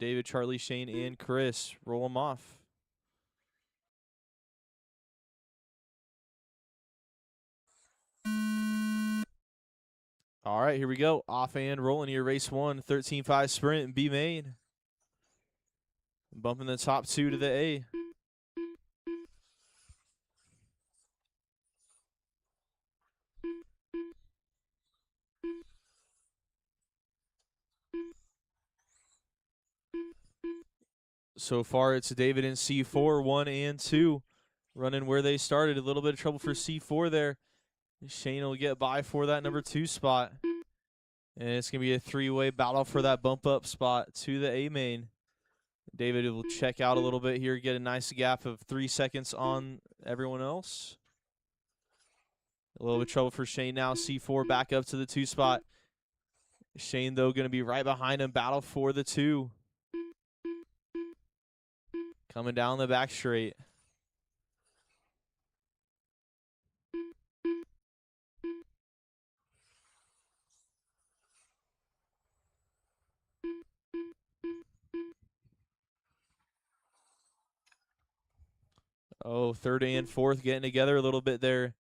David, Charlie, Shane, and Chris. Roll them off. All right, here we go. Off and rolling here. Race 1, 13.5 sprint, B main. Bumping the top 2 to the A. So far, it's David in C4, 1 and 2. Running where they started. A little bit of trouble for C4 there. Shane will get by for that number 2 spot. And it's going to be a 3-way battle for that bump up spot to the A main. David will check out a little bit here, get a nice gap of 3 seconds on everyone else. A little bit of trouble for Shane now. C4 back up to the 2 spot. Shane, though, going to be right behind him. Battle for the 2. Coming down the back straight. Oh, third and fourth getting together a little bit there.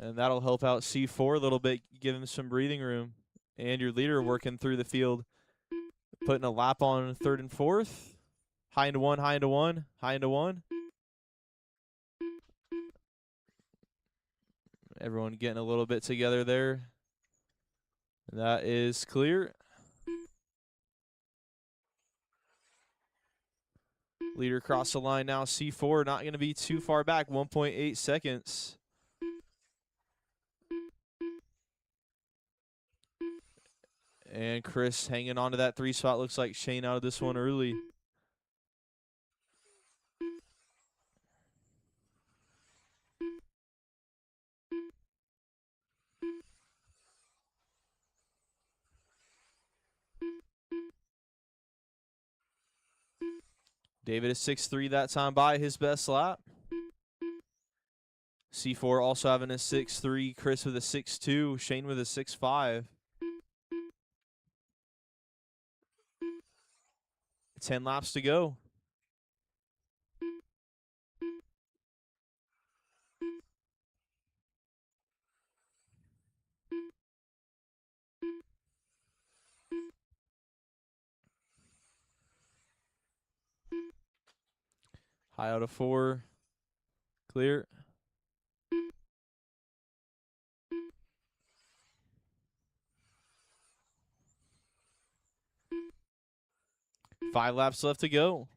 And that'll help out C4 a little bit, give him some breathing room. And your leader working through the field, putting a lap on third and fourth. High into 1, high into 1, high into 1. Everyone getting a little bit together there. And that is clear. Leader across the line now. C4 not going to be too far back. 1.8 seconds. And Chris hanging on to that 3 spot. Looks like Shane out of this one early. David is 6.3 that time by his best lap. C4 also having a 6.3. Chris with a 6.2. Shane with a 6.5. 10 laps to go. High out of 4. Clear. Five laps left to go.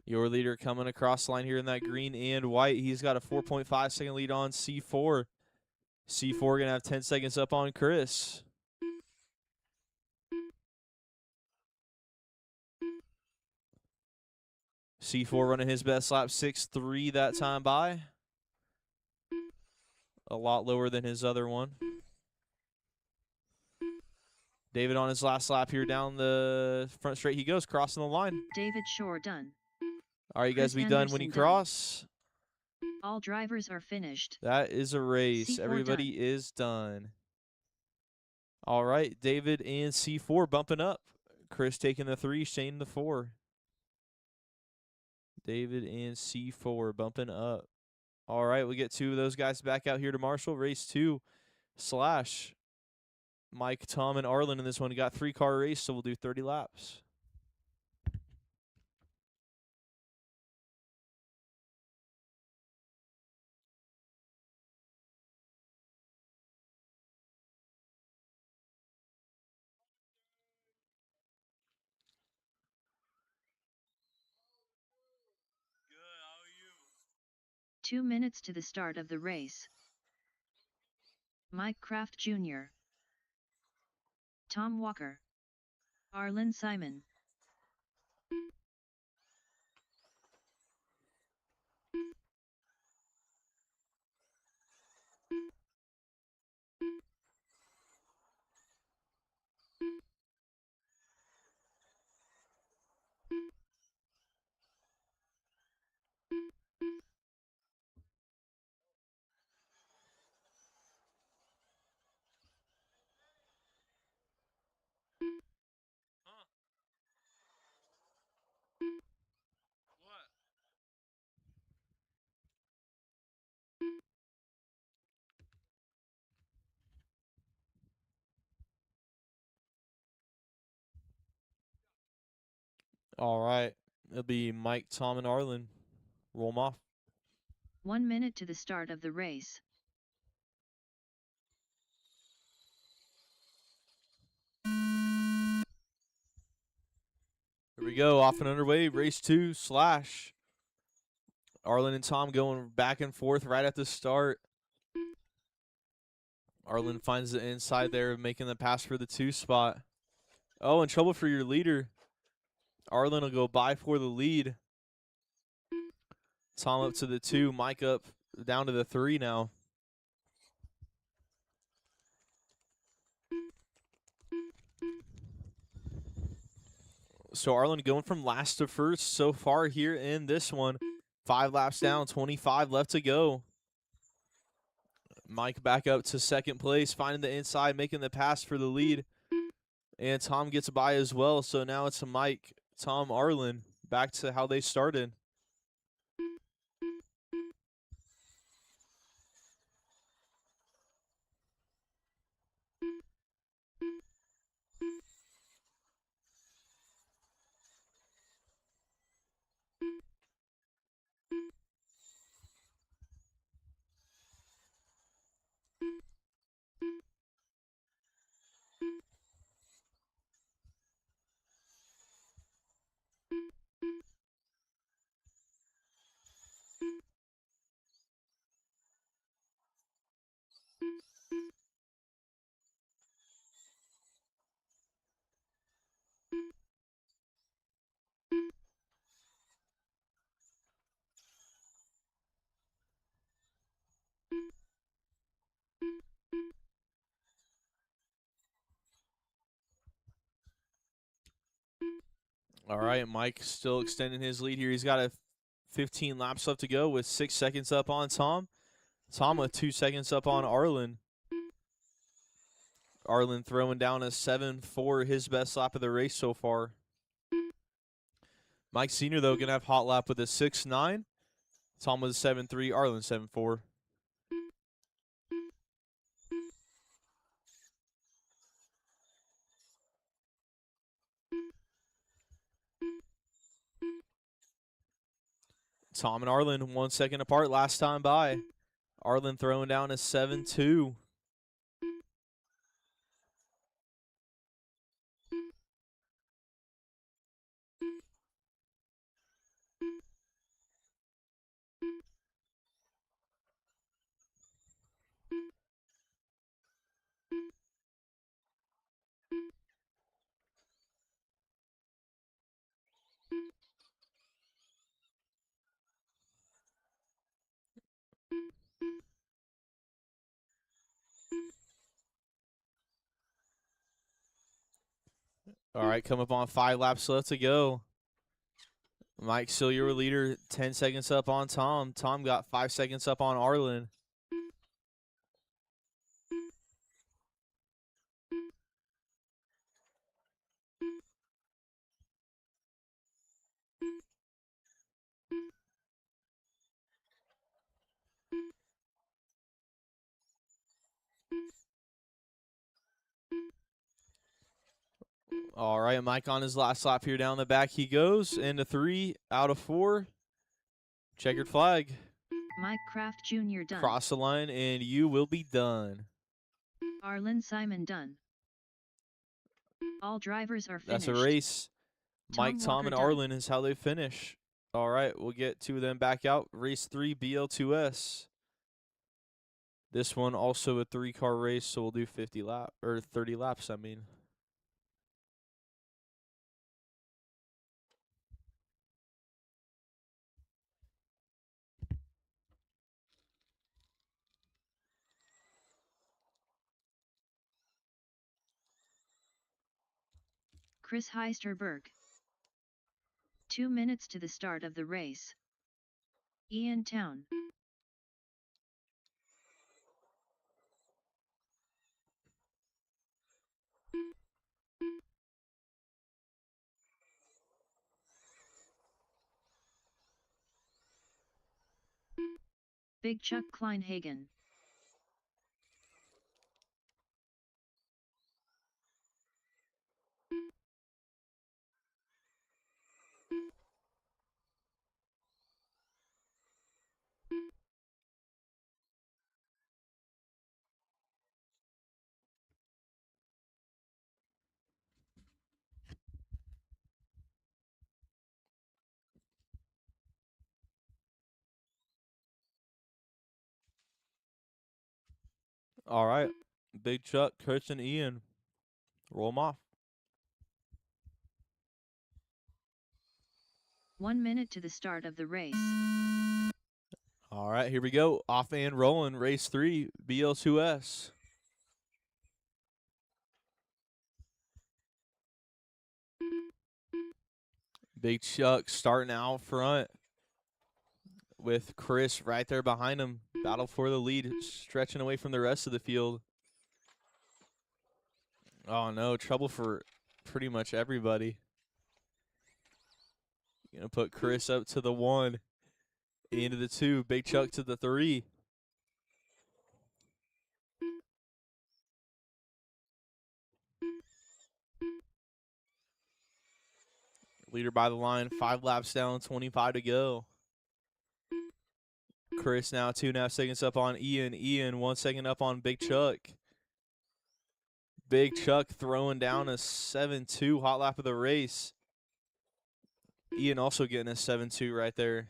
Your leader coming across the line here in that green and white. He's got a 4.5 second lead on C4. C4 going to have 10 seconds up on Chris. C4 running his best lap, 6.3 that time by. A lot lower than his other one. David on his last lap here down the front straight. He goes, crossing the line. David Shore done. All right, you guys be done when you cross. All drivers are finished. That is a race. C4 Everybody done. is done. All right, David and C4 bumping up. Chris taking the 3, Shane the 4. David and C4 bumping up. All right, we get 2 of those guys back out here to Marshall. Race 2 / Mike, Tom, and Arlen in this one. We got 3-car race, so we'll do 30 laps. Good, how are you? 2 minutes to the start of the race. Mike Kraft Jr., Tom Walker, Arlen Simon. All right. It'll be Mike, Tom, and Arlen. Roll 'em off. 1 minute to the start of the race. Here we go. Off and underway. Race 2 slash. Arlen and Tom going back and forth right at the start. Arlen finds the inside there, making the pass for the 2 spot. Oh, in trouble for your leader. Arlen will go by for the lead. Tom up to the 2. Mike up down to the 3 now. So Arlen going from last to first so far here in this one. 5 laps down, 25 left to go. Mike back up to second place, finding the inside, making the pass for the lead. And Tom gets by as well. So now it's Mike, Tom, Arlen, back to how they started. All right, Mike still extending his lead here. He's got a 15 laps left to go with 6 seconds up on Tom. Tom with 2 seconds up on Arlen. Arlen throwing down a 7-4, his best lap of the race so far. Mike Sr., though, going to have hot lap with a 6-9. Tom with a 7-3, Arlen 7-4. Tom and Arlen 1 second apart last time by. Arlen throwing down a 7-2. All right, come up on 5 laps left to go. Mike still your leader, 10 seconds up on Tom. Tom got 5 seconds up on Arlen. All right, Mike on his last lap here down the back. He goes into 3 out of 4. Checkered flag. Mike Kraft Jr. done. Cross the line, and you will be done. Arlen Simon done. All drivers are finished. That's a race. Mike, Tom Tom, Walker and done. Arlen is how they finish. All right, we'll get 2 of them back out. Race 3, BL2S. This one also a 3-car race, so we'll do 30 laps, I mean. Chris Heisterberg. 2 minutes to the start of the race. Ian Town. Big Chuck Kleinhagen. All right. Big Chuck, Chris, and Ian. Roll them off. 1 minute to the start of the race. All right, here we go. Off and rolling. Race 3, BL2S. Big Chuck starting out front with Chris right there behind him. Battle for the lead, stretching away from the rest of the field. Oh, no, trouble for pretty much everybody. Gonna put Chris up to the 1, into the 2, Big Chuck to the 3. Leader by the line, 5 laps down, 25 to go. Chris now 2.5 seconds up on Ian. Ian 1 second up on Big Chuck. Big Chuck throwing down a 7.2 hot lap of the race. Ian also getting a 7.2 right there.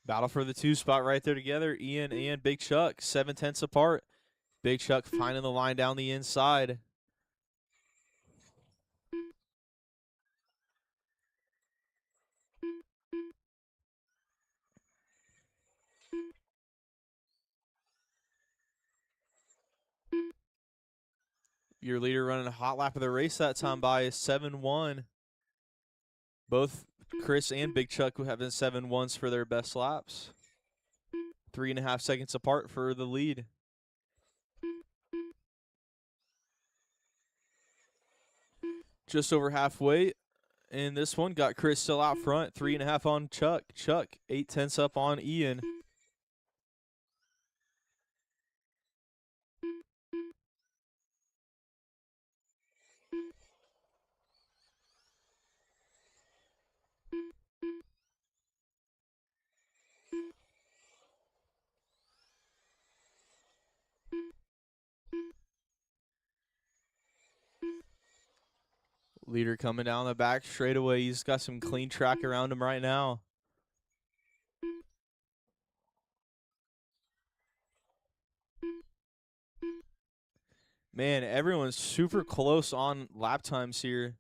Battle for the 2 spot right there together. Ian and Big Chuck, 7/10 apart. Big Chuck finding the line down the inside. Your leader running a hot lap of the race that time by is 7-1. Both Chris and Big Chuck have been 7-1s for their best laps. 3.5 seconds apart for the lead. Just over halfway. And this one got Chris still out front. 3.5 on Chuck. Chuck, 8/10 up on Ian. Leader coming down the back straightaway. He's got some clean track around him right now. Man, everyone's super close on lap times here.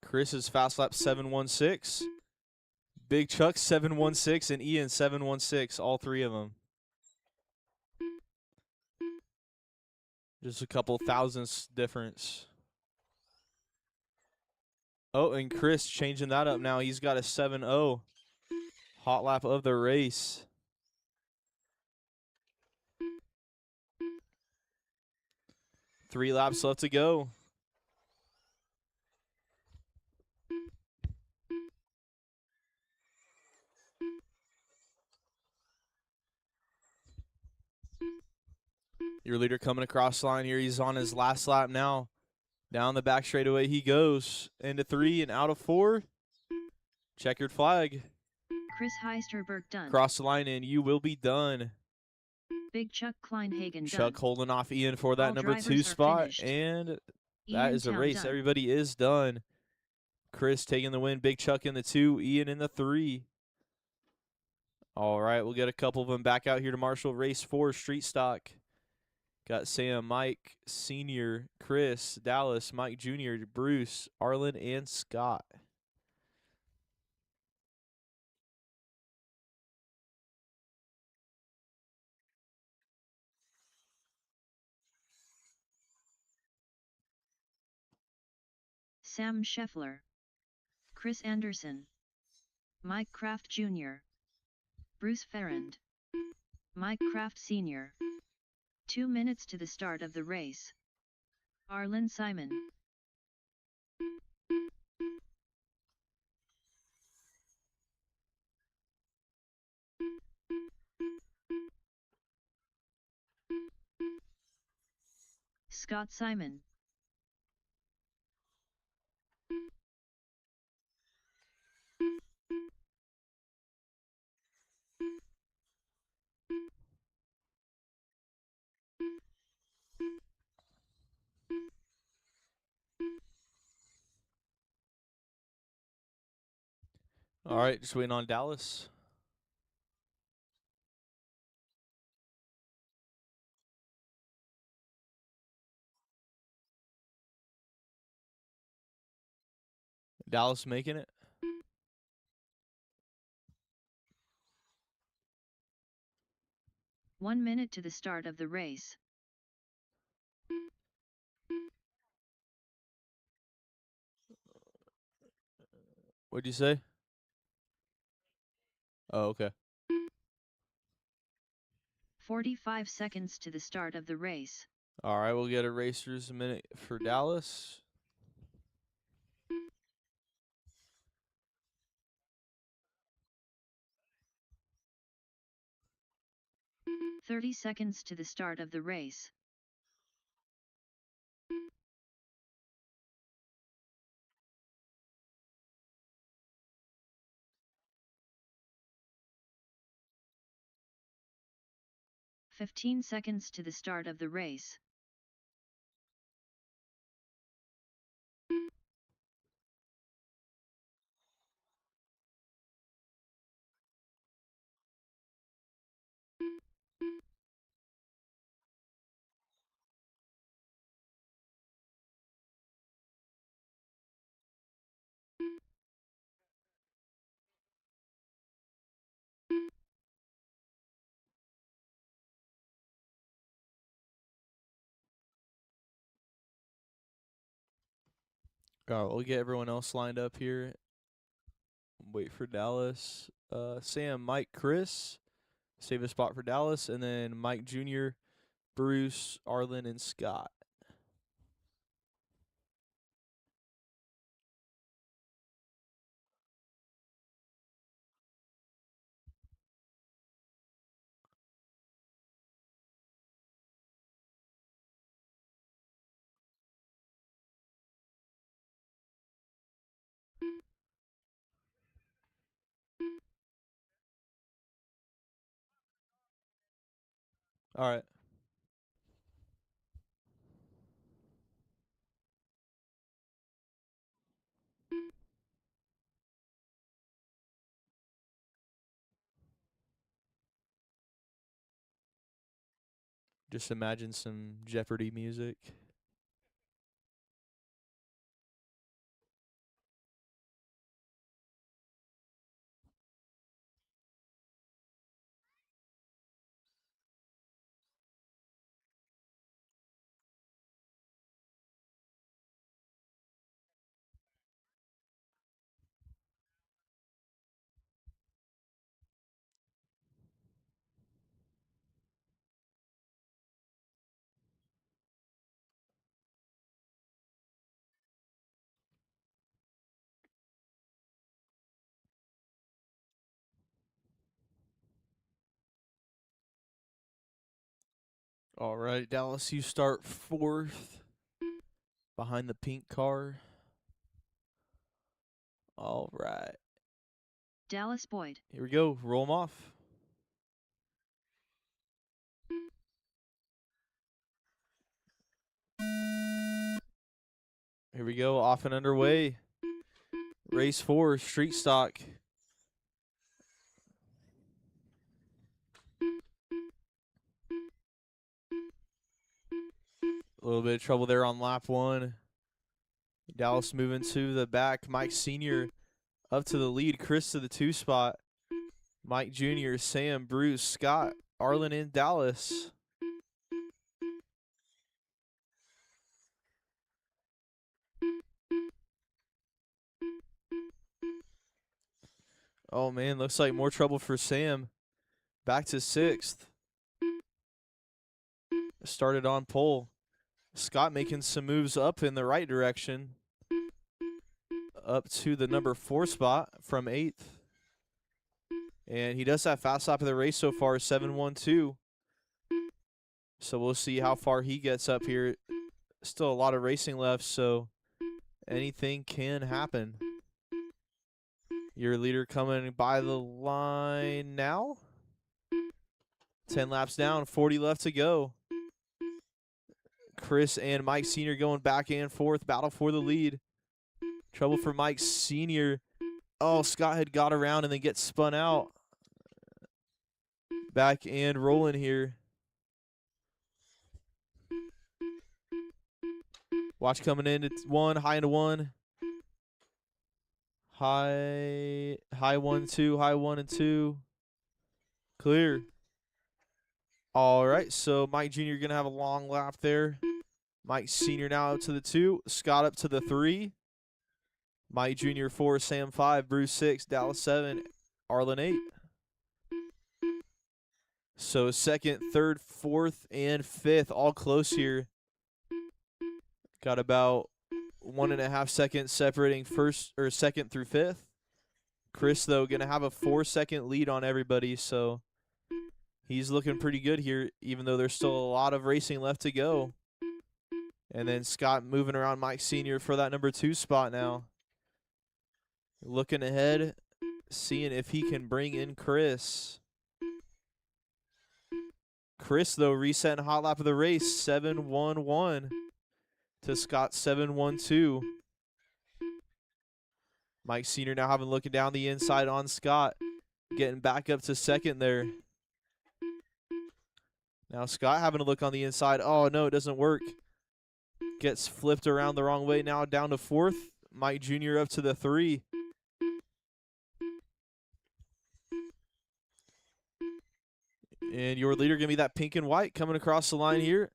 Chris's fast lap 7:16. Big Chuck 7:16 and Ian 7:16, all 3 of them. Just a couple thousandths difference. Oh, and Chris changing that up now. He's got a 7.0 hot lap of the race. Three laps left to go. Your leader coming across the line here. He's on his last lap now. Down the back straightaway he goes. Into 3 and out of 4. Checkered flag. Chris Heisterberg done. Cross the line and you will be done. Big Chuck Kleinhagen Chuck done. holding off Ian for that All number 2 drivers are spot. finished. And that Ian is a Town race. done. Everybody is done. Chris taking the win. Big Chuck in the 2. Ian in the 3. All right, we'll get a couple of them back out here to Marshall. Race 4, street stock. Got Sam, Mike, Senior, Chris, Dallas, Mike Jr., Bruce, Arlen, and Scott. Sam Scheffler, Chris Anderson, Mike Kraft Jr., Bruce Ferrand, Mike Kraft Sr. 2 minutes to the start of the race. Arlen Simon. Scott Simon. All right, just waiting on Dallas. Dallas making it. One minute to the start of the race. What'd you say? Oh, okay. 45 seconds to the start of the race. All right, we'll get a racer's minute for Dallas. "30 seconds to the start of the race. "15 seconds to the start of the race. All right, we'll get everyone else lined up here. Wait for Dallas. Sam, Mike, Chris. Save a spot for Dallas. And then Mike Jr., Bruce, Arlen, and Scott. All right. Just imagine some Jeopardy music. All right, Dallas, you start fourth behind the pink car. All right. Dallas Boyd. Here we go. Roll them off. Here we go. Off and underway. Race 4, street stock. A little bit of trouble there on lap 1. Dallas moving to the back. Mike Sr. up to the lead. Chris to the 2 spot. Mike Jr., Sam, Bruce, Scott, Arlen, and Dallas. Oh, man, looks like more trouble for Sam. Back to 6th. Started on pole. Scott making some moves up in the right direction. Up to the number 4 spot from 8th. And he does have fast lap of the race so far, 7:12. So we'll see how far he gets up here Still a lot of racing left, so anything can happen. Your leader coming by the line now. 10 laps down, 40 left to go. Chris and Mike Sr. going back and forth, battle for the lead. Trouble for Mike Sr. Oh, Scott had got around and then gets spun out. Back and rolling here. Watch coming in. It's one, high into one. High 1, 2, high 1 and 2. Clear. All right, so Mike Jr. going to have a long lap there. Mike Sr. now up to the 2. Scott up to the 3. Mike Jr. 4, Sam 5, Bruce 6, Dallas 7, Arlen 8. So second, third, fourth, and fifth all close here. Got about 1.5 seconds separating first or second through fifth. Chris, though, going to have a 4-second lead on everybody, so he's looking pretty good here, even though there's still a lot of racing left to go. And then Scott moving around Mike Sr. for that number 2 spot now. Looking ahead, seeing if he can bring in Chris. Chris, though, resetting hot lap of the race, 7-1-1 to Scott 7-1-2. Mike Sr. now having looking down the inside on Scott, getting back up to second there. Now Scott having a look on the inside. Oh, no, it doesn't work. Gets flipped around the wrong way now, down to fourth. Mike Jr. up to the 3. And your leader going to be that pink and white coming across the line here.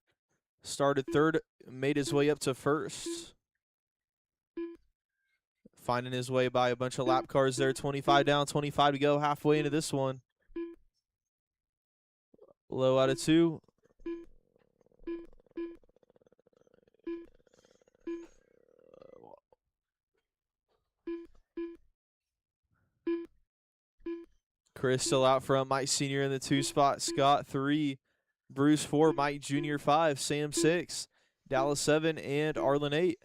Started third, made his way up to first. Finding his way by a bunch of lap cars there. 25 down, 25 to go, halfway into this one. Low out of 2. Chris still out front. Mike Sr. in the 2 spot. Scott 3. Bruce 4. Mike Jr. 5. Sam 6. Dallas 7. And Arlen 8.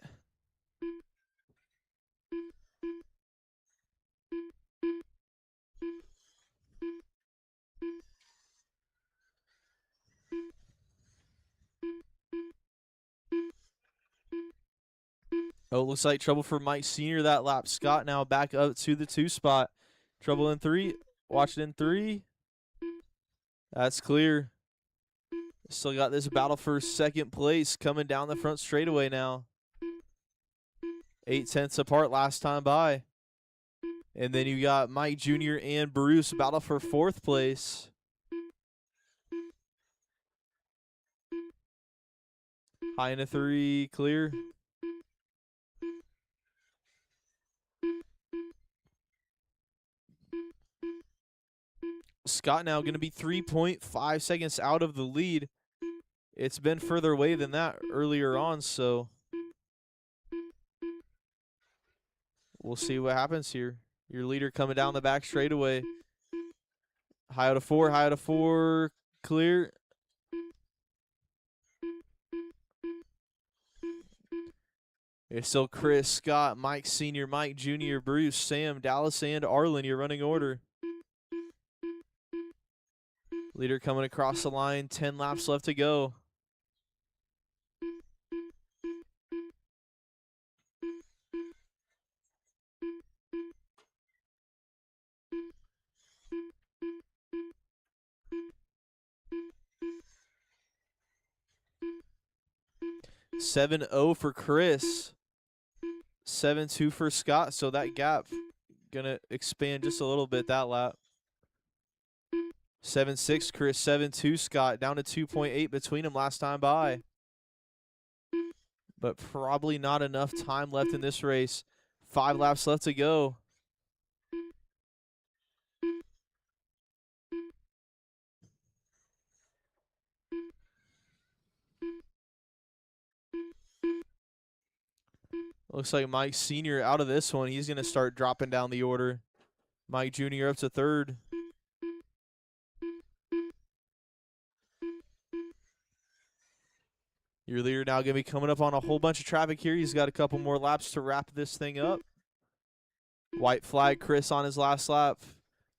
Oh, looks like trouble for Mike Sr. that lap. Scott now back up to the 2 spot. Trouble in 3. Watch it in 3. That's clear. Still got this battle for second place coming down the front straightaway now. 8/10 apart last time by. And then you got Mike Jr. and Bruce battle for 4th place. High into 3, clear. Scott now going to be 3.5 seconds out of the lead. It's been further away than that earlier on, so we'll see what happens here. Your leader coming down the back straightaway. High out of 4, high out of 4, clear. It's still Chris, Scott, Mike Sr., Mike Jr., Bruce, Sam, Dallas, and Arlen, your running order. Leader coming across the line, 10 laps left to go. (7-0) for Chris. 7-2 for Scott, so that gap gonna expand just a little bit that lap. 7-6 Chris, 7-2 Scott, down to 2.8 between them last time by. But probably not enough time left in this race. 5 laps left to go. Looks like Mike Sr. out of this one. He's going to start dropping down the order. Mike Jr. up to 3rd. Your leader now going to be coming up on a whole bunch of traffic here. He's got a couple more laps to wrap this thing up. White flag, Chris on his last lap.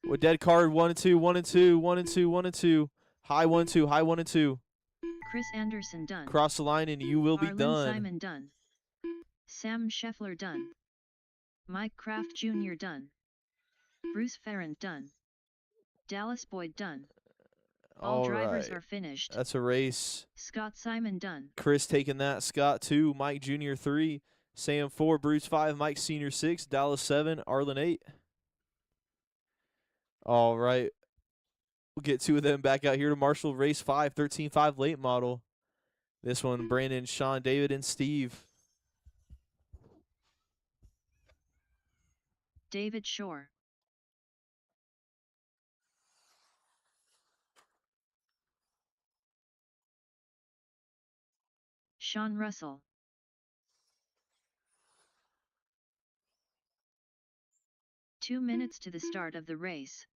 With dead card, 1 and 2, 1 and 2, 1 and 2, 1 and 2. High 1 2, high 1 and 2. Chris Anderson done. Cross the line and you will be Arlen done. Simon done. Sam Scheffler done. Mike Kraft Jr. done. Bruce Ferrand done. Dallas Boyd done. All drivers are finished. That's a race. Scott Simon done. Chris taking that. Scott 2, Mike Jr. 3, Sam 4, Bruce 5, Mike Sr. 6, Dallas 7, Arlen 8. All right. We'll get 2 of them back out here to Marshall. Race 5, 13.5 late model. This one, Brandon, Sean, David, and Steve. David Shore. Sean Russell. Two minutes to the start of the race.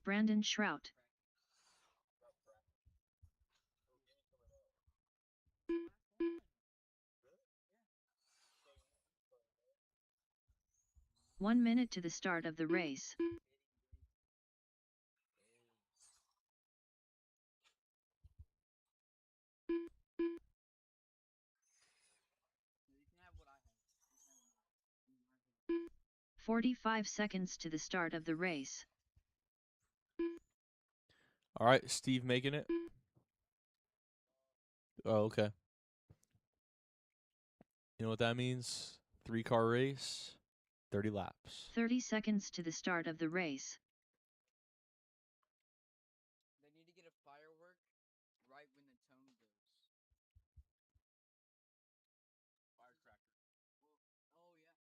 Brandon Shrout. One minute to the start of the race. You 45 seconds to the start of the race. All right, Steve making it. Oh, okay. You know what that means? 3-car race, 30 laps. 30 seconds to the start of the race. They need to get a firework right when the tone goes. Firecracker. Oh yeah.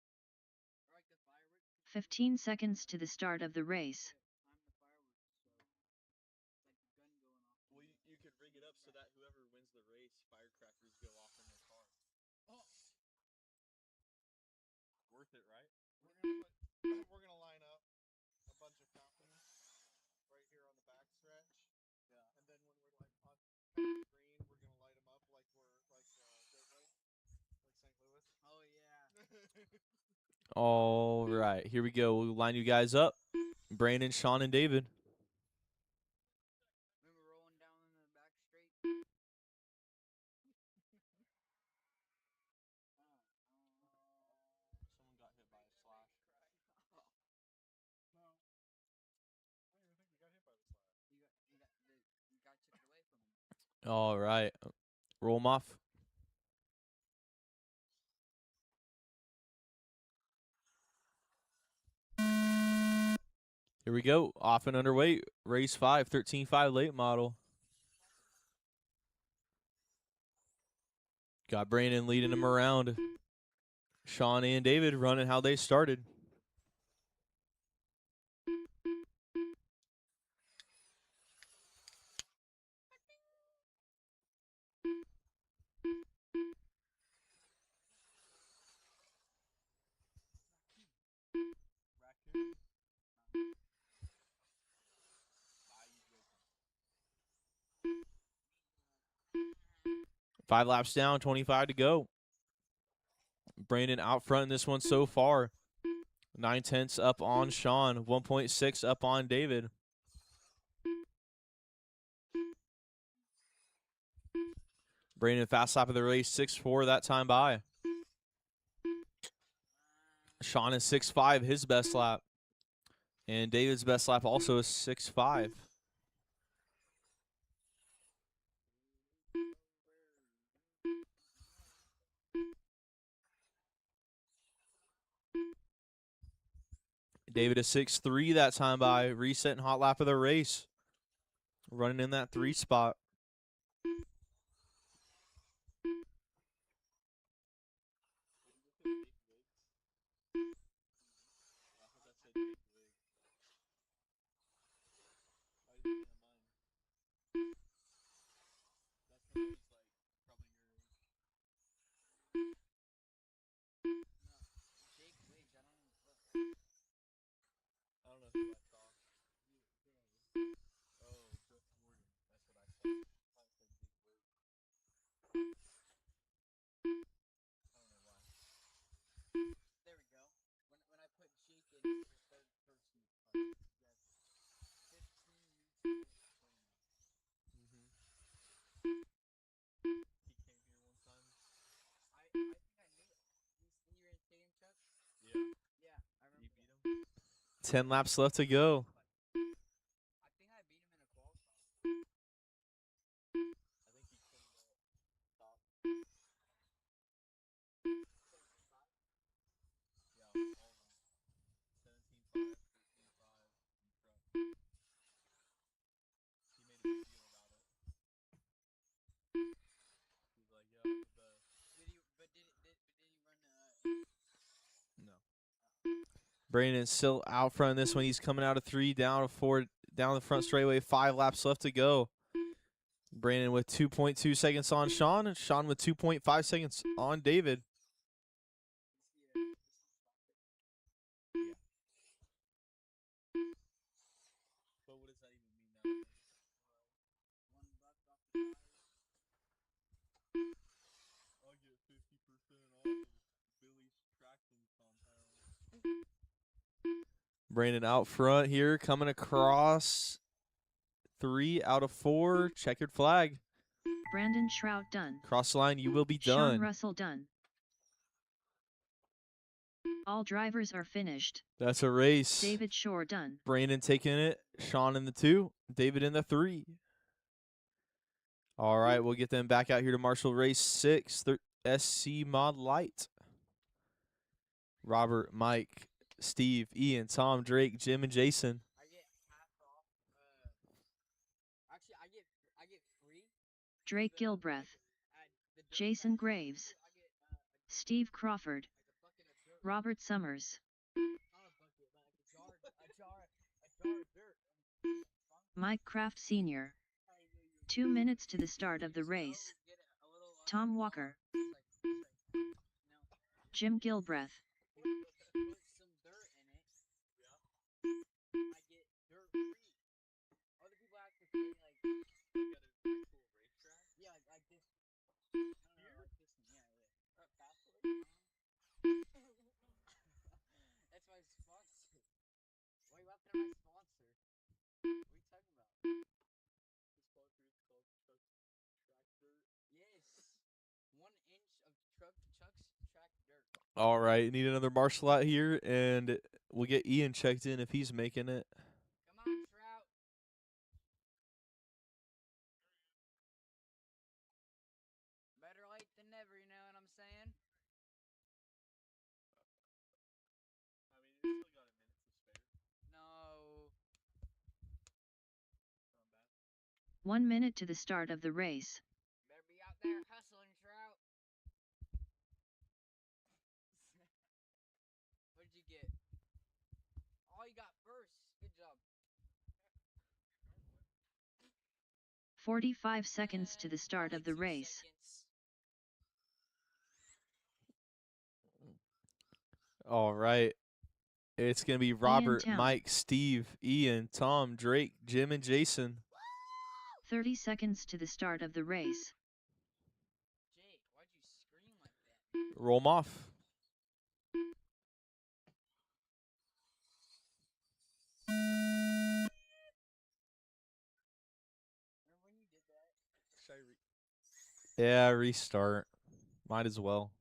Or like the fireworks. 15 seconds to the start of the race. Well, you could rig it up so that whoever wins the race, firecrackers go off in their car. Oh. Worth it, right? We're gonna line up a bunch of fountains right here on the back stretch. Yeah. And then when we're like on green, we're gonna light them up like we're like dirt race, like St. Louis. Oh yeah. All right, here we go. We'll line you guys up. Brandon, Sean, and David. Remember rolling down in the back straight? Someone got hit by a slash. No, I don't even think we got hit by the slash. The guy took it away from him. All right, roll them off. Here we go. Off and underway. Race 5, 13.5 late model. Got Brandon leading him around. Sean and David running how they started. Raccoon. 5 laps down, 25 to go. Brandon out front in this one so far. 9/10 up on Sean. 1.6 up on David. Brandon fast lap of the race, 6.4 that time by. Sean is 6.5, his best lap. And David's best lap also is 6.5. David a 6-3 that time by reset and hot lap of the race. Running in that 3 spot. Jake Wiggs, I don't even look. I don't know who I saw. Oh, Brooke Morgan. That's what I saw. I said Jake Wiggs. I don't know why. There we go. When I put Jake in for third person, yes. 15 YouTube explainers. He came here one time. I think I knew it. You were in Stadium Chuck? Yeah. Yeah, I You remember. beat him? 10 laps left to go. I think I beat him in a qualifier. I think he came top. Yeah, all of them. 17-5, 13-5, and truck. He made a big deal about it. He's like, yeah, I'm the best. Did he run No. Brandon still out front in this one. He's coming out of 3, down to 4, down the front straightaway. 5 laps left to go. Brandon with 2.2 seconds on Sean, and Sean with 2.5 seconds on David. But what does that even mean now? $1 off the tires? I'll get 50% off of Billy's traction compound. Brandon out front here, coming across 3 out of 4. Checkered flag. Brandon Shrout done. Cross the line, you will be Sean done. Russell done. All drivers are finished. That's a race. David Shore done. Brandon taking it. Sean in the 2. David in the 3. All right, we'll get them back out here to Marshall Race 6, SC Mod Light. Robert, Mike, Steve, Ian, Tom, Drake, Jim, and Jason. I get half off. Actually, I get free. Drake Gilbreth. Jason Graves. I get Steve Crawford. like a bucket of dirt. Robert Summers. Not a bucket, but like a jar of dirt. Mike Kraft Sr. 2 minutes to the start of the race. Tom Walker. Jim Gilbreth. Put some dirt in it. I get dirt free. Other people have to pay like Like at an actual racetrack? yeah, like this. No, like this one. Yeah. That's my sponsor. Why are you laughing at my sponsor? What are you talking about? The sponsor is called Chuck's Track Dirt. Yes. 1 inch of Chuck's track dirt. All right, need another martial out here, and we'll get Ian checked in if he's making it. Come on, Trout. Better late than never, you know what I'm saying? I mean, you still got a minute to spare. No. Not bad. 1 minute to the start of the race. Better be out there hustling, Trout. What did you get? Oh, you got first. Good job. 45 seconds to the start of the 22 race. seconds. All right. It's going to be Robert, Town. Mike, Steve, Ian, Tom, Drake, Jim, and Jason. 30 seconds to the start of the race. Jake, why'd you scream like that? Roll 'em off. Remember when you did that? Should I Yeah, restart. Might as well.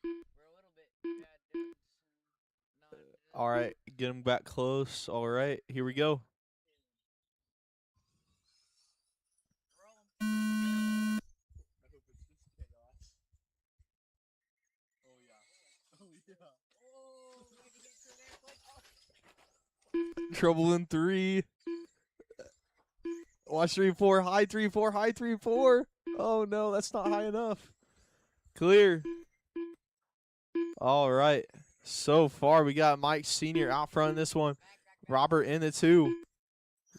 We're a little bit bad dudes. All right, get him back close. All right, here we go. Roll 'em. Trouble in 3. Watch 3-4. High 3-4. High 3-4. Oh, no. That's not high enough. Clear. All right. So far, we got Mike Sr. out front in this one. Robert in the 2.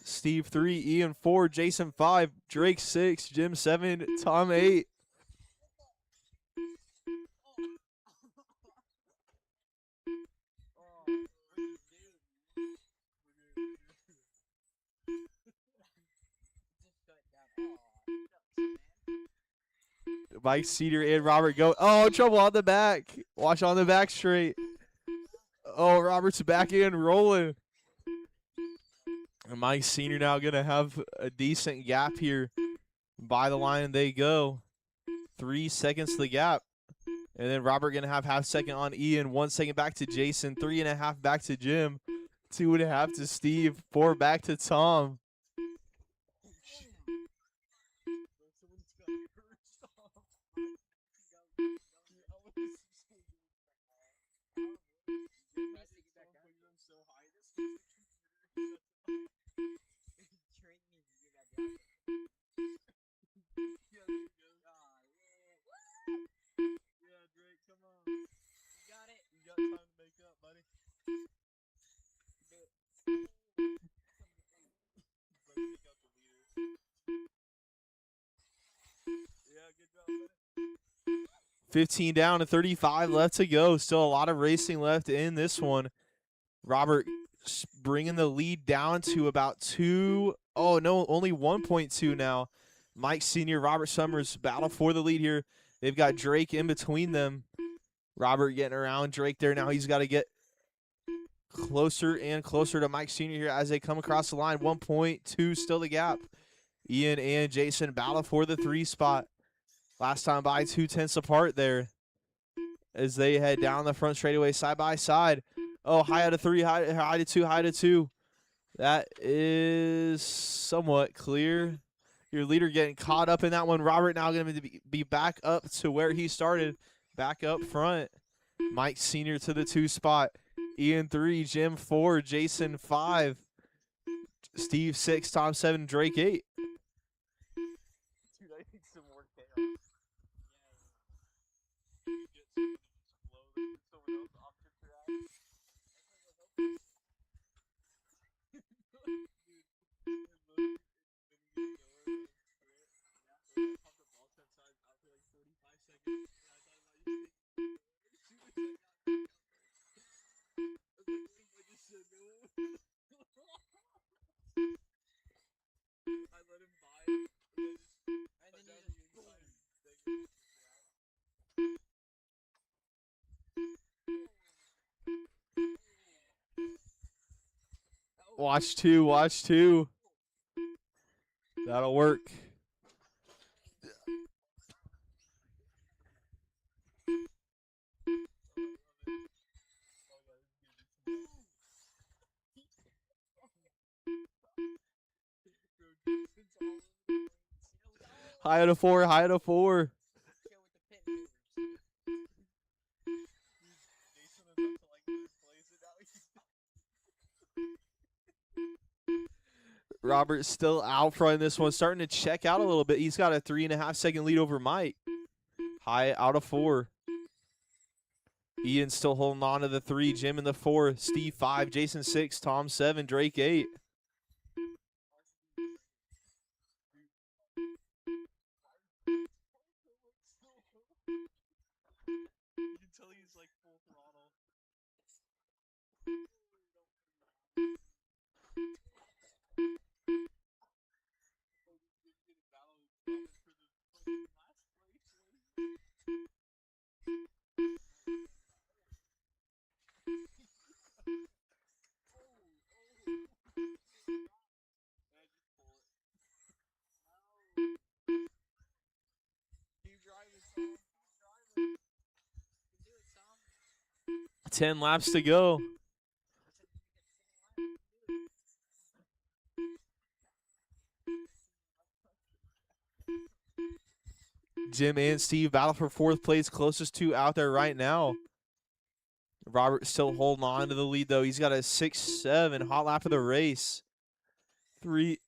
Steve 3. Ian 4. Jason 5. Drake 6. Jim 7. Tom 8. Mike Senior and Robert go. Oh, trouble on the back. Watch on the back straight. Oh, Robert's back in rolling. And Mike Senior now going to have a decent gap here. By the line they go. 3 seconds to the gap. And then Robert going to have half second on Ian. 1 second back to Jason. 3.5 back to Jim. 2.5 to Steve. 4 back to Tom. Yeah, good job, buddy. 15 down and 35 left to go. Still a lot of racing left in this one. Robert bringing the lead down to about 2. Oh, no, only 1.2 now. Mike Sr., Robert Summers battle for the lead here. They've got Drake in between them. Robert getting around Drake there. Now he's got to get closer and closer to Mike Sr. here as they come across the line. 1.2 still the gap. Ian and Jason battle for the 3 spot. Last time by 2/10 apart there as they head down the front straightaway side by side. Oh, high out of 3, high to 2, high to 2. That is somewhat clear. Your leader getting caught up in that one. Robert now going to be back up to where he started, back up front. Mike Sr. to the 2 spot. Ian 3, Jim 4, Jason 5, Steve 6, Tom 7, Drake 8. Dude, I need some more chaos. Get someone else off the track. I let him buy it, and then just put down the inside thing. Watch 2, watch 2. That'll work. High out of 4, high out of 4. Jason is up to like 3rd place, and now he's Robert's still out front in this one, starting to check out a little bit. He's got a 3.5 second lead over Mike. High out of 4. Ian still holding on to the 3. Jim in the 4. Steve 5. Jason 6. Tom 7. Drake 8. you can tell he's like full throttle. Keep driving, Tom. Keep driving. 10 laps to go. Jim and Steve battle for 4th place, closest 2 out there right now. Robert still holding on to the lead, though. He's got a 6-7 hot lap of the race. 3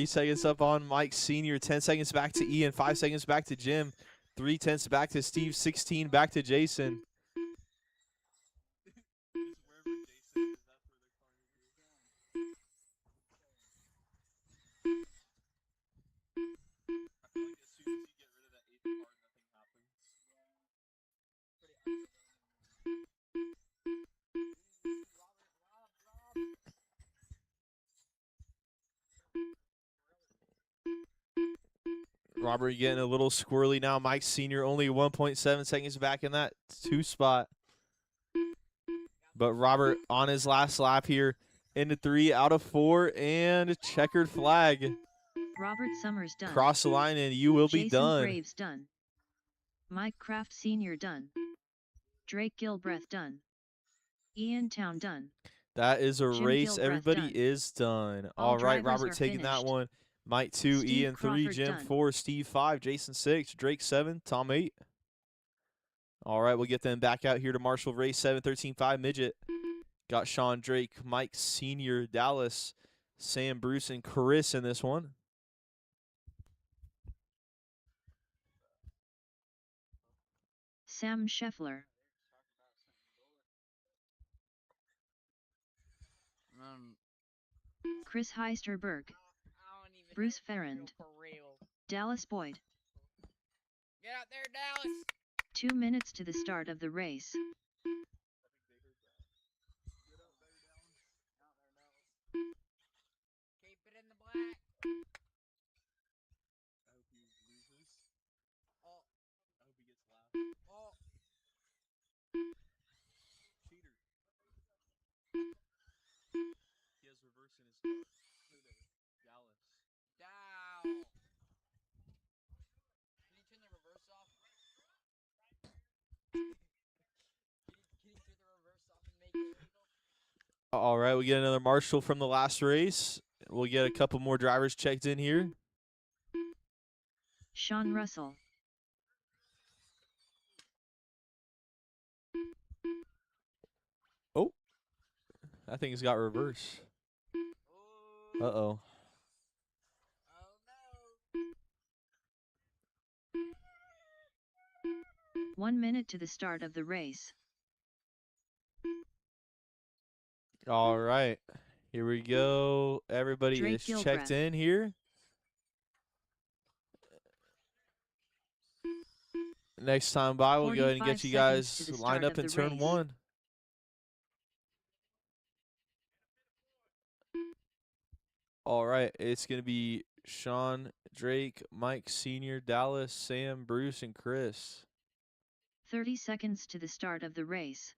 seconds up on Mike Sr., 10 seconds back to Ian, 5 seconds back to Jim, 3/10 back to Steve, 16 back to Jason. Just wherever Jason is, that's where their car will be. I feel like as soon as you get rid of that 8th car, nothing happens. Robert getting a little squirrely now. Mike Sr. only 1.7 seconds back in that 2 spot. But Robert on his last lap here into 3 out of 4 and checkered flag. Robert Summers done. Cross the line and you will be Jason done. Graves done. Mike Kraft Sr. done. Drake Gilbreth done. Ian Town done. That is a Jim race. Gilbreth Everybody done. is done. All All right, drivers Robert are taking that finished. one. Mike 2, Steve Ian 3, Crawford Jim done. 4, Steve 5, Jason 6, Drake 7, Tom 8. All right, we'll get them back out here to Marshall race 7, 13-5 midget. Got Sean Drake, Mike Sr., Dallas, Sam Bruce, and Chris in this one. Sam Scheffler. Chris Heisterberg. I don't even Bruce know if Ferrand. you're for real. Dallas Boyd. Get out there, Dallas. 2 minutes to the start of the race. Keep it in the black. I hope he loses. Oh, I hope he gets last. oh. Cheater. He has reverse in his car. Dallas. Down. Can you turn the reverse off? Can you turn the reverse off and make it illegal? All right, we get another Marshall from the last race. We'll get a couple more drivers checked in here. Sean Russell. Oh, that thing's got reverse. Ooh. Uh-oh. Oh no. 1 minute to the start of the race. All right, here we go. Everybody Drake is checked Gilbreth. in here. Next time by, we'll go ahead and 45 get you seconds to guys the lined start up of in the turn race. 1. All right, it's going to be Sean, Drake, Mike Sr., Dallas, Sam, Bruce, and Chris. 30 seconds to the start of the race.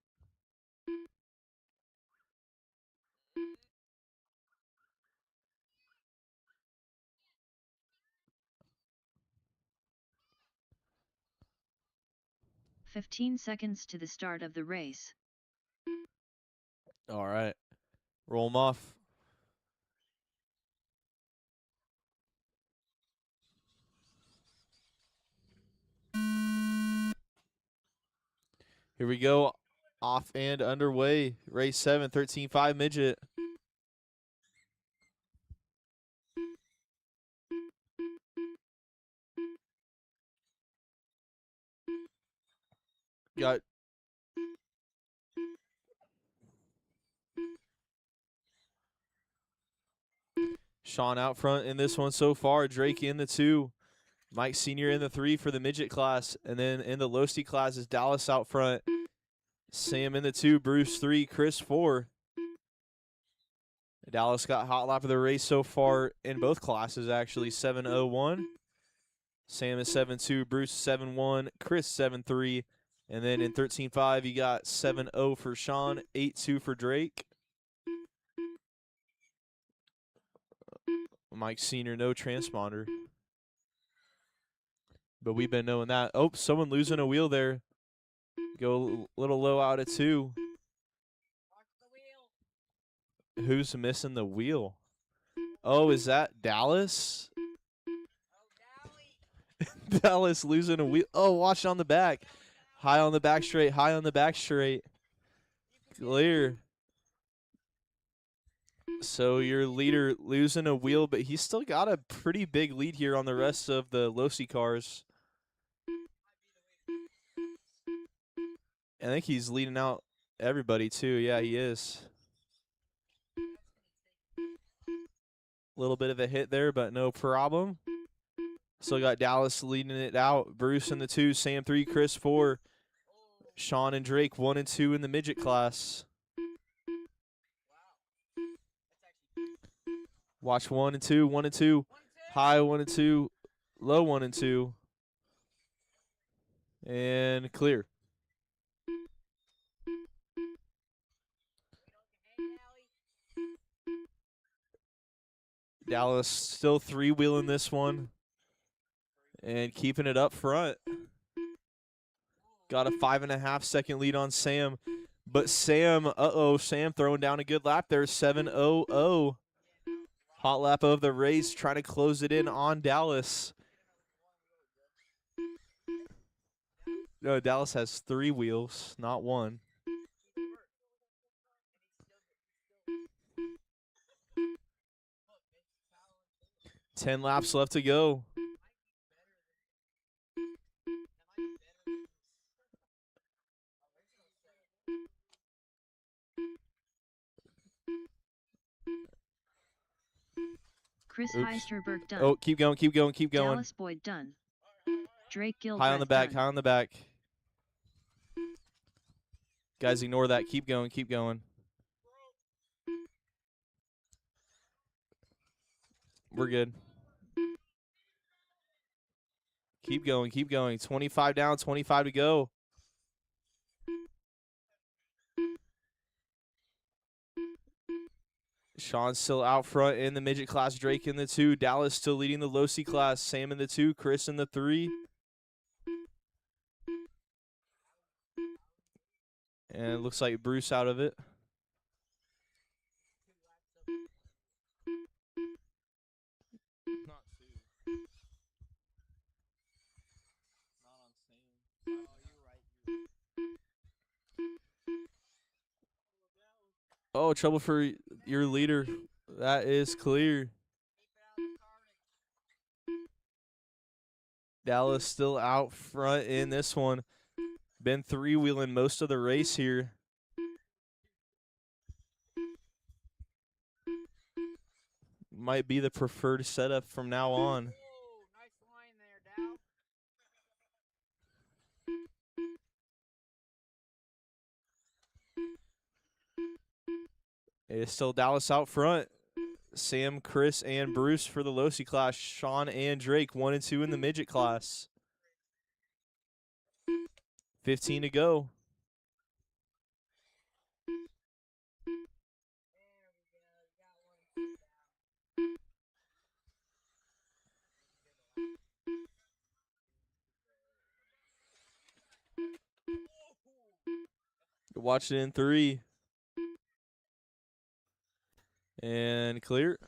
"15 seconds to the start of the race. All right, roll them off. Here we go. Off and underway. Race 7, 13-5 midget. Got Sean out front in this one so far. Drake in the 2. Mike Sr. in the 3 for the midget class. And then in the Losty class is Dallas out front. Sam in the 2, Bruce 3, Chris 4. Dallas got hot lap of the race so far in both classes, actually. 7:01. Sam is 7:2, Bruce 7:1, Chris 7:3. And then in 13.5, you got 7:0 for Sean, 8:2 for Drake. Mike Sr., no transponder. But we've been knowing that. Oh, someone losing a wheel there. Go a little low out of 2. Watch the wheel. Who's missing the wheel? Oh, is that Dallas? Oh, Dally. Dallas losing a wheel. Oh, watch on the back. High on the back straight. High on the back straight. Clear. So your leader losing a wheel, but he's still got a pretty big lead here on the rest of the Losi cars. I think he's leading out everybody too. Yeah, he is. A little bit of a hit there, but no problem. Still got Dallas leading it out. Bruce in the 2, Sam 3, Chris 4, Sean and Drake 1 and 2 in the midget class. Watch 1 and 2, 1 and 2, high 1 and 2, low 1 and 2, and clear. Dallas still 3-wheeling this one and keeping it up front. Got a 5.5-second lead on Sam, but Sam, Sam throwing down a good lap there, 7:00. Hot lap of the race, trying to close it in on Dallas. No, Dallas has 3 wheels, not 1. Ten laps left to go. Chris Oops. Heisterberg done. Oh, keep going, keep going, keep going. Dallas Boyd done. Drake Gilbreth High on the back, done. high on the back. Guys, ignore that. Keep going, keep going. We're good. Keep going, keep going. 25 down, 25 to go. Sean still out front in the midget class. Drake in the 2. Dallas still leading the Losi class. Sam in the 2. Chris in the 3. And it looks like Bruce out of it. Not 2. Not on Sam. Oh, you're right. Oh, trouble for your leader. That is clear. Dallas still out front in this one. Been 3-wheeling most of the race here. Might be the preferred setup from now on. Oh, nice line there, Dow. It's still Dallas out front. Sam, Chris, and Bruce for the Losi class. Sean and Drake, 1 and 2 in the midget class. 15 to go. Watch it in 3. And clear.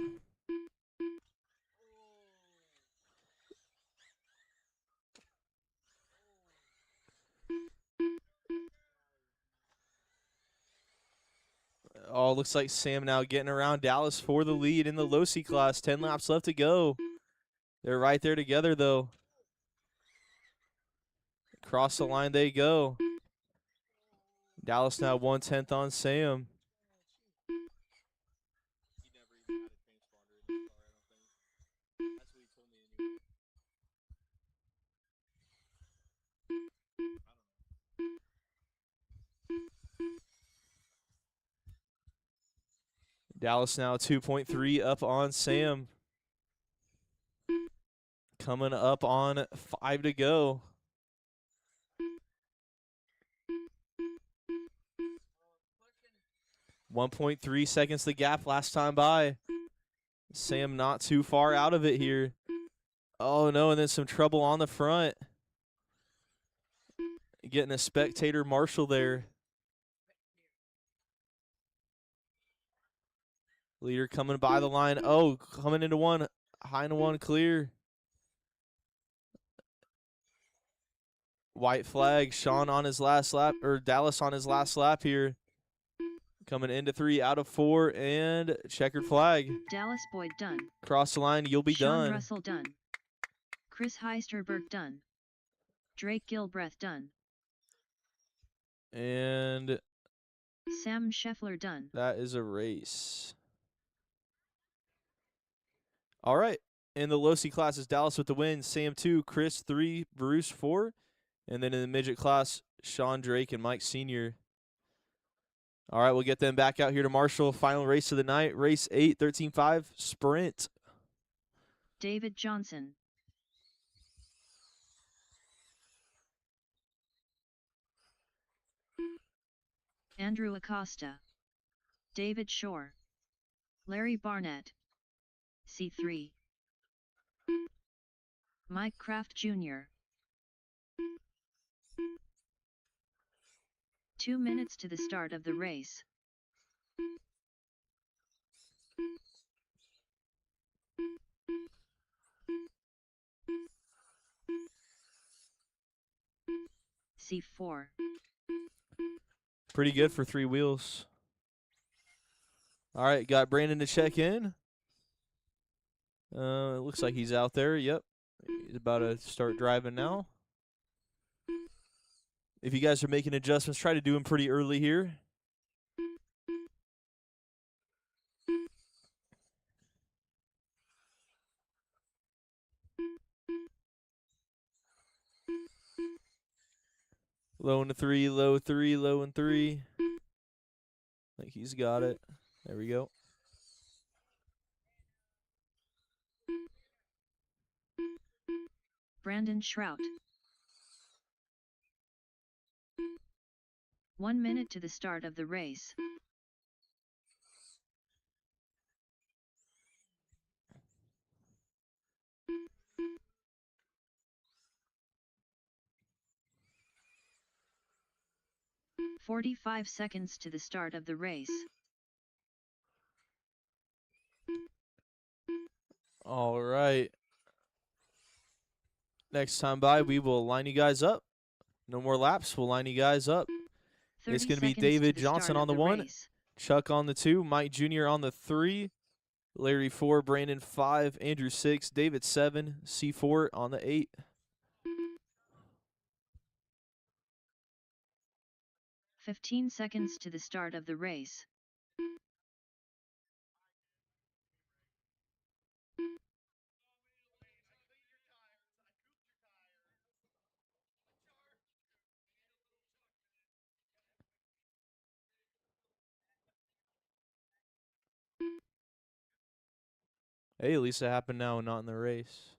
Oh, looks like Sam now getting around Dallas for the lead in the Losi class. 10 laps left to go. They're right there together, though. Across the line they go. Dallas now 1/10 on Sam. He never even had a transponder in his car, I don't think. That's what he told me anyway. Dallas now 2.3 up on Sam. Coming up on 5 to go. 1.3 seconds the gap last time by. Sam not too far out of it here. Oh no, and then some trouble on the front. Getting a spectator marshal there. Leader coming by the line. Oh, coming into 1. High into 1, clear. white flag. Sean on his last lap, or Dallas on his last lap here. Coming into 3 out of 4, and checkered flag. Dallas Boyd done. Cross the line, you'll be Sean done. Russell done. Chris Heisterberg done. Drake Gilbreth done. And Sam Scheffler done. that is a race. All right. In the low C classes, Dallas with the win. Sam 2, Chris 3, Bruce 4. And then in the midget class, Sean Drake and Mike Sr. All right, we'll get them back out here to Marshall. Final race of the night, race 8, 13.5, sprint. David Johnson. Andrew Acosta. David Shore. Larry Barnett. C3. Mike Kraft Jr. 2 minutes to the start of the race. C4. Pretty good for 3 wheels. All right, got Brandon to check in. It looks like he's out there. Yep. He's about to start driving now. If you guys are making adjustments, try to do them pretty early here. Low into 3, low 3, low and 3. I think he's got it. There we go. Brandon Shrout. 1 minute to the start of the race. "45 seconds to the start of the race. All right. Next time by, we will line you guys up. No more laps. We'll line you guys up. 30 It's going to be seconds David the Johnson start on of the 1, race. Chuck on the 2, Mike Jr. on the 3, Larry 4, Brandon 5, Andrew 6, David 7, C4 on the 8. "15 seconds to the start of the race. Hey, at least it happened now and not in the race.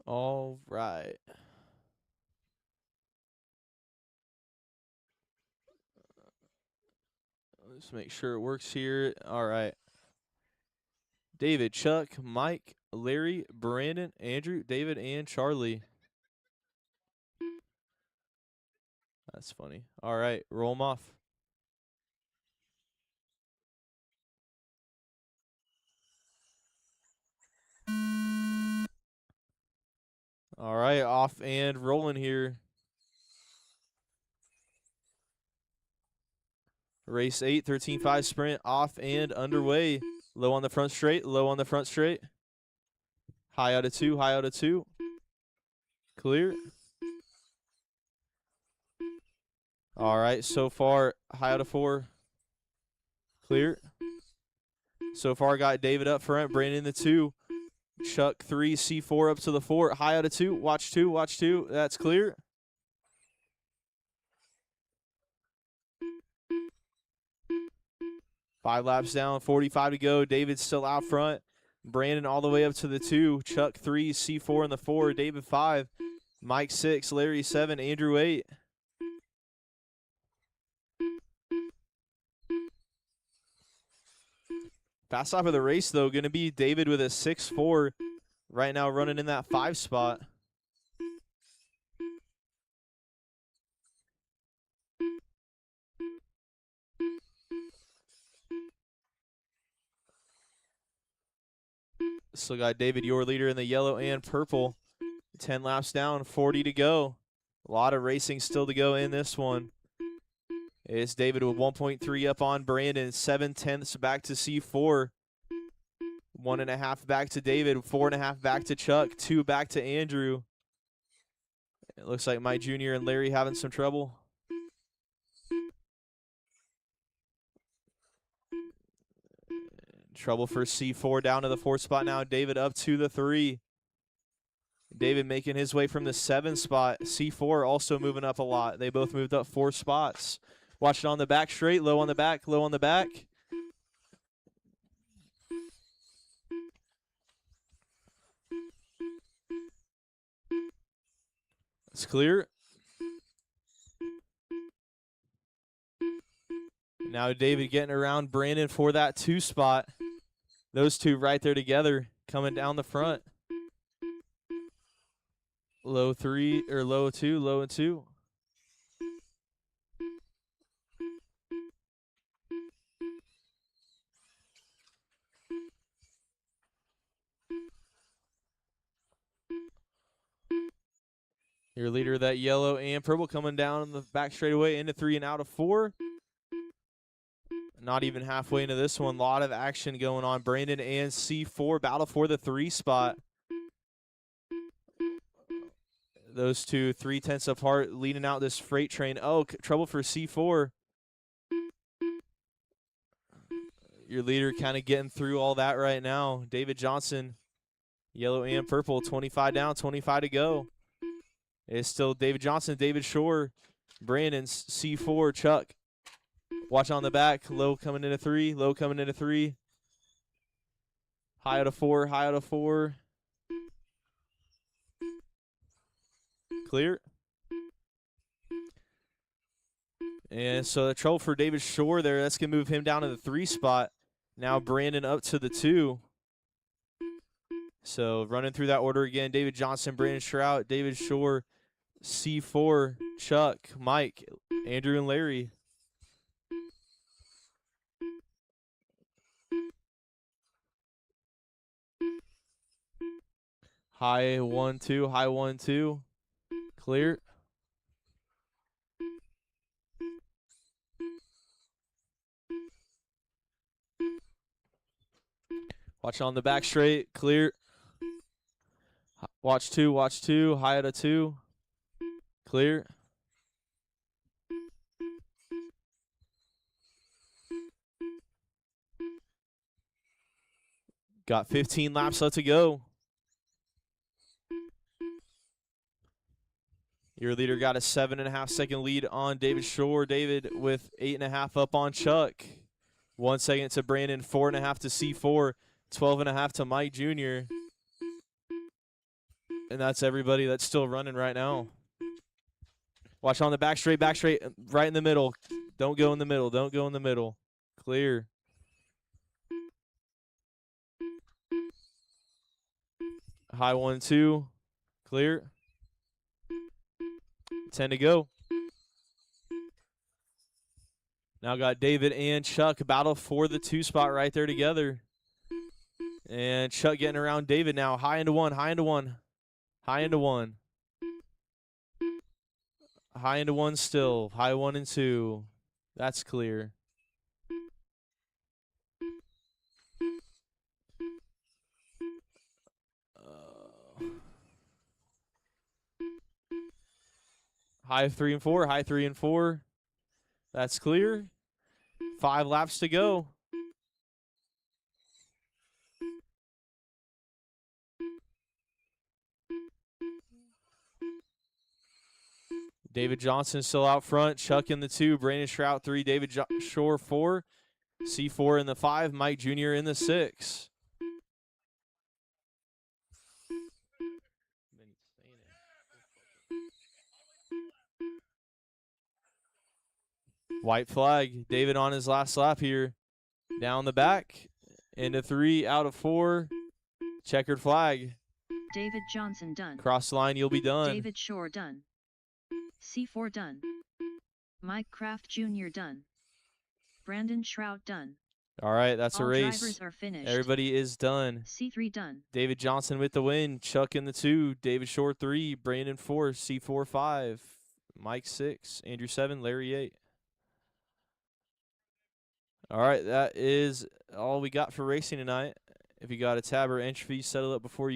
All right. Let's make sure it works here. All right. David, Chuck, Mike, Larry, Brandon, Andrew, David, and Charlie. That's funny. All right, roll them off. All right, off and rolling here. Race 8, 13.5 sprint, off and underway. Low on the front straight, low on the front straight. High out of 2, high out of 2. Clear. All right, so far, high out of 4. Clear. So far, got David up front, Brandon the 2. Chuck 3, C4 up to the 4. High out of 2. Watch 2, watch 2. That's clear. Five laps down, 45 to go. David's still out front. Brandon all the way up to the 2. Chuck 3, C4 in the 4. David 5. Mike 6. Larry 7. Andrew 8. Fast stop of the race, though, going to be David with a 6-4. Right now running in that 5 spot. Still got David, your leader, in the yellow and purple. 10 laps down, 40 to go. A lot of racing still to go in this one. It's David with 1.3 up on Brandon. 7/10 back to C4. 1.5 back to David. 4.5 back to Chuck. 2 back to Andrew. It looks like Mike Jr. and Larry having some trouble. Trouble for C4 down to the 4th spot now. David up to the 3. David making his way from the 7 spot. C4 also moving up a lot. They both moved up 4 spots. Watch it on the back straight. Low on the back. Low on the back. It's clear. Now David getting around Brandon for that 2 spot. Those two right there together coming down the front. Low 3 or low 2, low and 2. Your leader of that yellow and purple coming down the back straightaway into 3 and out of 4. Not even halfway into this one. A lot of action going on. Brandon and C4 battle for the 3 spot. Those two 3/10 apart, leading out this freight train. Oh, trouble for C4. Your leader kind of getting through all that right now. David Johnson, yellow and purple, 25 down, 25 to go. It's still David Johnson, David Shore, Brandon's C4, Chuck. Watch on the back. Low coming into 3. Low coming into 3. High out of 4. High out of 4. Clear. And so the trouble for David Shore there. That's going to move him down to the 3 spot. Now Brandon up to the 2. So running through that order again. David Johnson, Brandon Shrout, David Shore, C4, Chuck, Mike, Andrew, and Larry. High 1-2, high 1-2. Clear. Watch on the back straight. Clear. Watch 2, watch 2. High out of 2. Clear. Got 15 laps left to go. Your leader got a 7.5 second lead on David Shore. David with 8.5 up on Chuck. 1 second to Brandon, 4.5 to C4, 12.5 to Mike Jr. And that's everybody that's still running right now. Watch on the back straight, right in the middle. Don't go in the middle, don't go in the middle. Clear. High 1-2, clear. 10 to go. Now got David and Chuck battle for the 2 spot right there together. And Chuck getting around David now. High into 1, high into 1. High into 1. High into 1 still. High 1 and 2. That's clear. High 3 and 4. High 3 and 4. That's clear. 5 laps to go. David Johnson still out front. Chuck in the 2. Brandon Shrout 3. David Shore 4. C4 in the 5. Mike Jr. in the 6. White flag. David on his last lap here. Down the back. Into 3 out of 4. Checkered flag. David Johnson done. Cross the line, you'll be done. David Shore done. C4 done. Mike Kraft Jr. done. Brandon Shrout done. All right, that's All a race. drivers are finished. Everybody is done. C3 done. David Johnson with the win. Chuck in the 2. David Shore 3. Brandon 4. C4 5. Mike 6. Andrew 7. Larry 8. All right, that is all we got for racing tonight. If you got a tab or entry fee, settle it before you